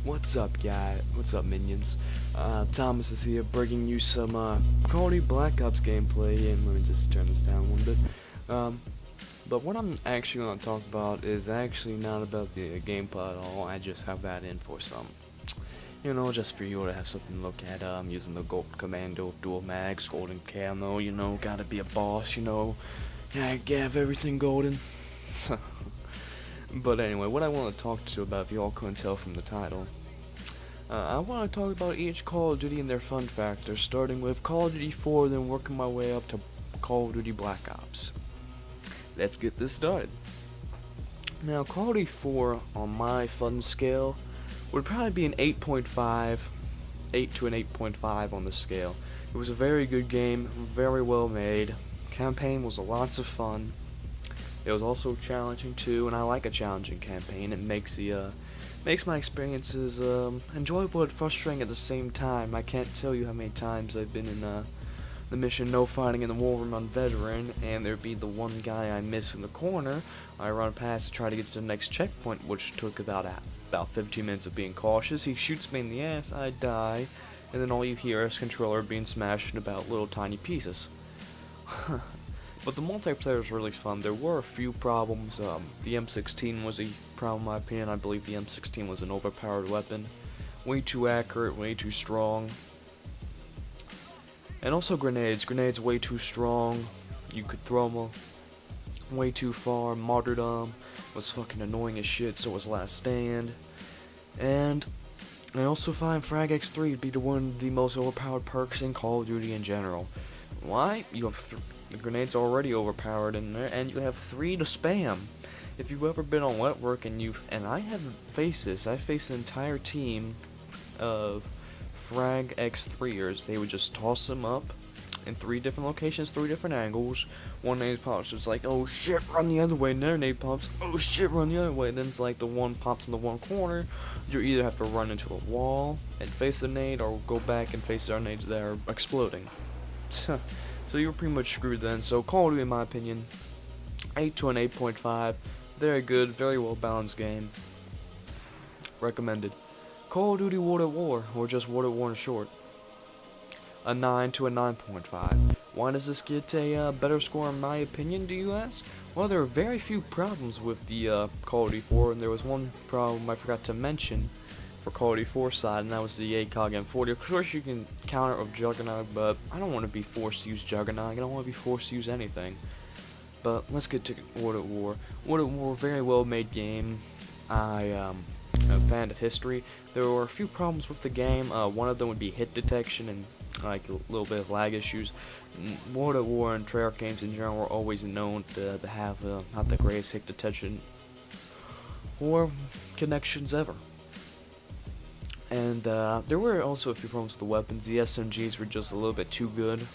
What's up, guys? What's up, minions? Thomas is here, bringing you some Call of Duty Black Ops gameplay. And let me just turn this down one bit. But what I'm actually going to talk about is actually not about the gameplay at all. I just have that in for some, just for you to have something to look at. Using the Gold Commando dual mags, golden camo. Gotta be a boss. Yeah, have everything golden. But anyway, what I want to talk to you about, if you all couldn't tell from the title, I want to talk about each Call of Duty and their fun factors, starting with Call of Duty 4, then working my way up to Call of Duty Black Ops. Let's get this started. Now, Call of Duty 4, on my fun scale, would probably be an 8.5, 8 to an 8.5 on the scale. It was a very good game, very well made. Campaign was lots of fun. It was also challenging too, and I like a challenging campaign. It makes my experiences enjoyable and frustrating at the same time. I can't tell you how many times I've been in the mission No Fighting in the War Room on Veteran, and there'd be the one guy I miss in the corner. I run past to try to get to the next checkpoint, which took about 15 minutes of being cautious. He shoots me in the ass, I die, and then all you hear is controller being smashed in about little tiny pieces. But the multiplayer was really fun. There were a few problems. The M16 was a problem in my opinion. I believe the M16 was an overpowered weapon. Way too accurate, way too strong. And also grenades. Grenades way too strong. You could throw them way too far. Martyrdom was fucking annoying as shit, so was Last Stand. And I also find Frag X3 to be one of the most overpowered perks in Call of Duty in general. Why? You have the grenade's already overpowered in there, and you have 3 to spam. If you've ever been on wet work and I haven't faced this, I faced an entire team of Frag X3ers. They would just toss them up in 3 different locations, 3 different angles. One nade pops, it's like, oh shit, run the other way, and their nade pops, oh shit, run the other way. And then it's like the one pops in the one corner. You either have to run into a wall and face the nade, or go back and face our nades that are exploding. So you were pretty much screwed then. So Call of Duty, in my opinion, 8 to an 8.5. Very good, very well balanced game. Recommended. Call of Duty World at War, or just World at War in short, a 9 to a 9.5. Why does this get a better score in my opinion, do you ask? Well, there are very few problems with the Call of Duty 4, and there was one problem I forgot to mention for Call of Duty 4 side, and that was the ACOG M40. Of course you can counter with Juggernaut, but I don't want to be forced to use Juggernaut. I don't want to be forced to use anything. But let's get to World at War. World at War, very well made game. I am a fan of history. There were a few problems with the game. One of them would be hit detection and like a little bit of lag issues. World at War and Treyarch games in general were always known to have not the greatest hit detection or connections ever. And there were also a few problems with the weapons. The SMGs were just a little bit too good,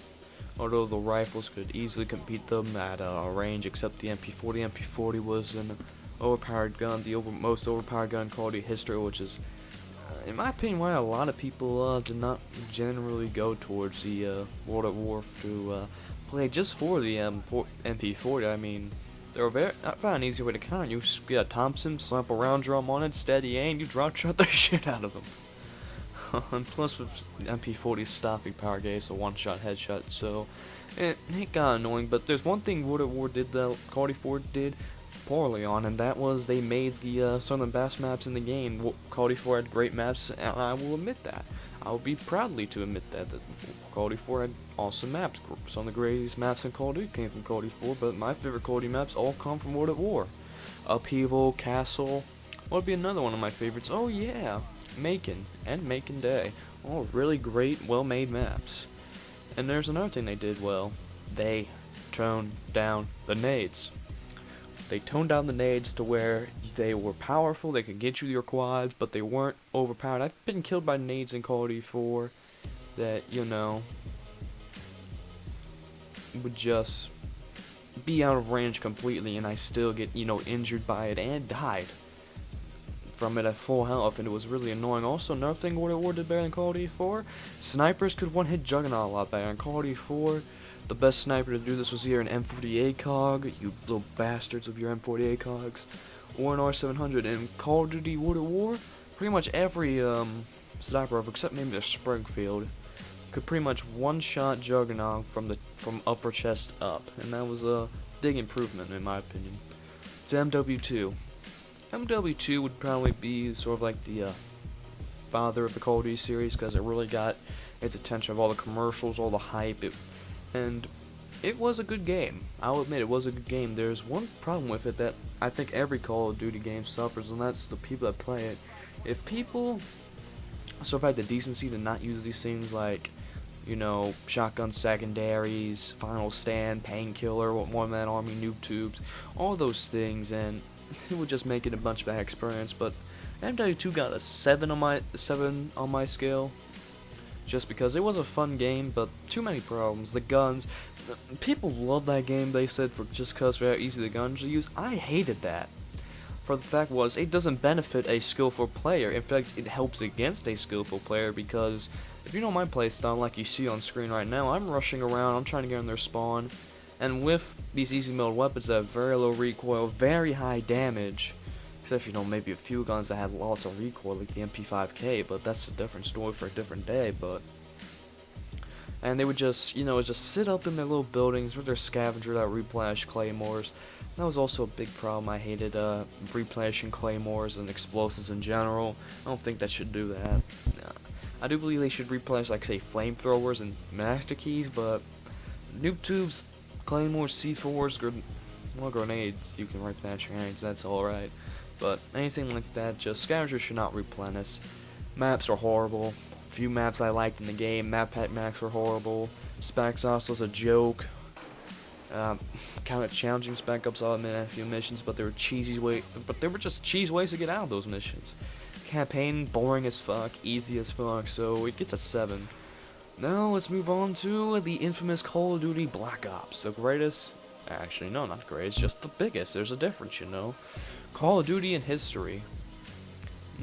although the rifles could easily compete them at range, except the MP40. MP40 was an overpowered gun, the most overpowered gun in Call of Duty history, which is, in my opinion, why a lot of people did not generally go towards the World at War to play just for the MP40. I mean, I found an easy way to counter. You get a Thompson, slap a round drum on it, steady aim, you drop shot the shit out of them. And plus with MP40's stopping power gave a one-shot headshot, so it got annoying. But there's one thing World at War did that Call of Duty 4 did poorly on, and that was they made the some of the best maps in the game. Call of Duty 4 had great maps, and I will admit that. I will be proudly to admit that Call of Duty 4 had awesome maps. Some of the greatest maps in Call of Duty came from Call of Duty 4, but my favorite Call of Duty maps all come from World at War. Upheaval, Castle, what would be another one of my favorites? Oh yeah, Macon and Macon Day. All really great, well-made maps. And there's another thing they did well. They toned down the nades. They toned down the nades to where they were powerful, they could get you your quads, but they weren't overpowered. I've been killed by nades in Call of Duty 4 that, would just be out of range completely, and I still get, injured by it and died from it at full health, and it was really annoying. Also, another thing World at War did better than Call of Duty 4, snipers could one-hit Juggernaut a lot better. In Call of Duty 4, the best sniper to do this was either an M40 ACOG, you little bastards of your M40 ACOGs, or an R700. In Call of Duty World at War, pretty much every sniper rifle except maybe the Springfield could pretty much one-shot Juggernaut from upper chest up, and that was a big improvement in my opinion. To MW2. MW2 would probably be sort of like the father of the Call of Duty series, because it really got its attention of all the commercials, all the hype, and it was a good game. I'll admit it was a good game. There's one problem with it that I think every Call of Duty game suffers, and that's the people that play it. If people sort of had the decency to not use these things like, you know, shotgun secondaries, final stand, painkiller, one-man army, noob tubes, all those things, and it would just make it a bunch of bad experience. But MW2 got a 7 on my scale, just because it was a fun game, but too many problems. The guns, people love that game, they said, for just because of how easy the guns to use. I hated that. For the fact was, it doesn't benefit a skillful player. In fact, it helps against a skillful player, because if you know my playstyle, like you see on screen right now, I'm rushing around, I'm trying to get in their spawn, and with these easy mode weapons that have very low recoil, very high damage, except, you know, maybe a few guns that had lots of recoil, like the MP5K, but that's a different story for a different day. But and they would just, you know, just sit up in their little buildings with their scavenger that replenish claymores. That was also a big problem. I hated replenishing claymores and explosives in general. I don't think that should do that. No. I do believe they should replenish, like, say, flamethrowers and master keys, but noob tubes, claymores, C4s, grenades, you can replenish grenades, that's alright. But anything like that, just scavengers should not replenish. Maps are horrible. Few maps I liked in the game. Map pack maps were horrible. Spec Ops was a joke. Kind of challenging Spec Ops, I'll admit, a few missions, but they were just cheese ways to get out of those missions. Campaign, boring as fuck, easy as fuck, so it gets a 7. Now let's move on to the infamous Call of Duty Black Ops, the greatest. Actually, no, not great. It's just the biggest. There's a difference, you know. Call of Duty in history.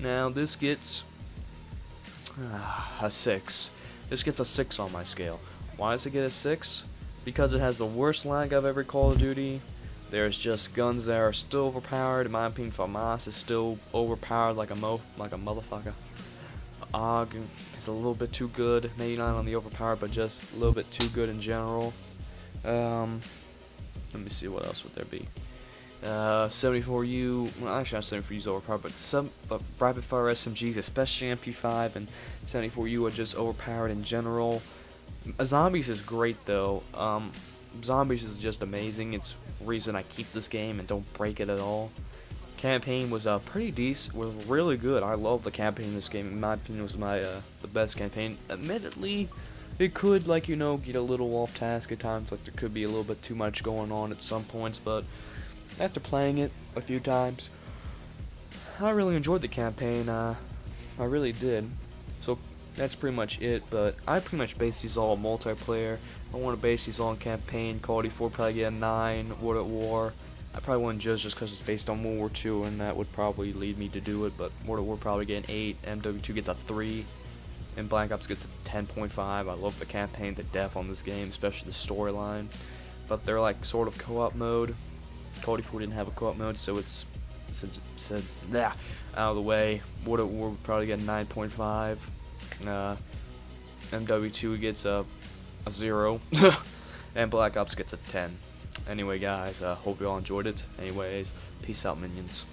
Now this gets a 6. This gets a 6 on my scale. Why does it get a 6? Because it has the worst lag of every Call of Duty. There's just guns that are still overpowered. In my opinion, FAMAS is still overpowered like a motherfucker. AUG is a little bit too good. Maybe not on the overpowered, but just a little bit too good in general. Let me see, what else would there be? 74U, well, actually not 74U is overpowered, but some rapid fire SMGs, especially MP5 and 74U, are just overpowered in general. Zombies is great though. Zombies is just amazing. It's the reason I keep this game and don't break it at all. Campaign was pretty decent, was really good. I love the campaign in this game. In my opinion, it was the best campaign. Admittedly, it could, like, you know, get a little off task at times. Like, there could be a little bit too much going on at some points, but after playing it a few times, I really enjoyed the campaign. I really did. So that's pretty much it. But I pretty much base these all on multiplayer. I want to base these all on campaign. Call of Duty 4 probably get a 9. World at War, I probably wouldn't judge just because it's based on World War II, and that would probably lead me to do it. But World at War probably get an 8. MW2 gets a 3. And Black Ops gets a 10.5. I love the campaign to death on this game, especially the storyline. But they're like sort of co-op mode. Call of Duty 4 didn't have a co-op mode, so it's out of the way. World at War would probably get a 9.5. MW2 gets a 0. And Black Ops gets a 10. Anyway, guys, hope you all enjoyed it. Anyways, peace out, minions.